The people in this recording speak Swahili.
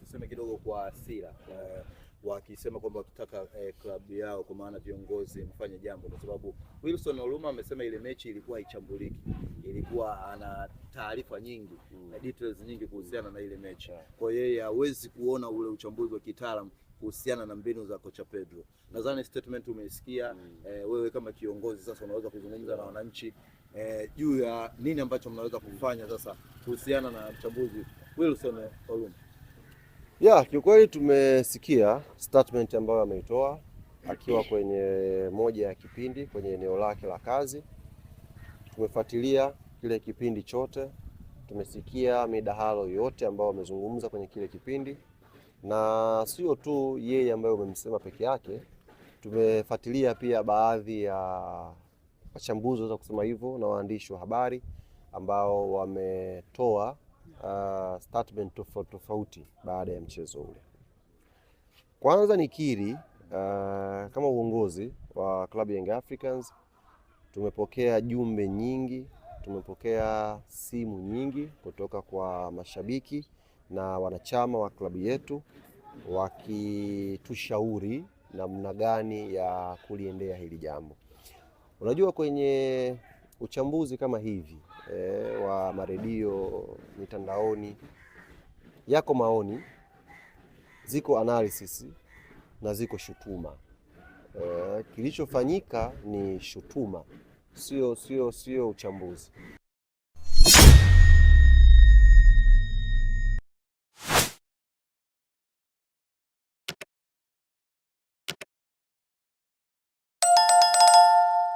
Tuseme kidogo kwa hasira wakisema kwamba wakitaka klabu yao kwa maana viongozi mfanye jambo, kwa sababu Wilson Oruma amesema ile mechi ilikuwa haichambuliki, ilikuwa ana taarifa nyingi na details nyingi kuhusiana na ile mechi. Kwa hiyo yeye hawezi kuona ule uchambuzi wa kitaalamu kuhusiana na mbinu za kocha Pedro. Nadhani statement umesikia, wewe kama kiongozi sasa unaweza kuzungumza na wananchi juu ya nini ambacho mnaweza kufanya sasa kuhusiana na mchambuzi Wilson Oruma. Kiukweli tumesikia statement ambayo ameitoa akiwa kwenye moja ya kipindi kwenye eneo lake la kazi. Tumefuatilia kile kipindi chote, tumesikia midahalo yote ambayo amezungumza kwenye kile kipindi, na sio tu yeye ambaye umemsema peke yake. Tumefuatilia pia baadhi ya wachambuzi waweza kusema hivyo na waandishi wa habari ambao wametoa statement tofauti baada ya mchezo ule. Kwanza nikiri, kama uongozi wa klabu ya Young Africans tumepokea jumbe nyingi, tumepokea simu nyingi kutoka kwa mashabiki na wanachama wa klabu yetu wakitushauri namna gani ya kuliendea hili jambo. Unajua, kwenye uchambuzi kama hivi wa maredio, mitandaoni, yako maoni, ziko analysis na ziko shutuma. Kilichofanyika ni shutuma, sio uchambuzi.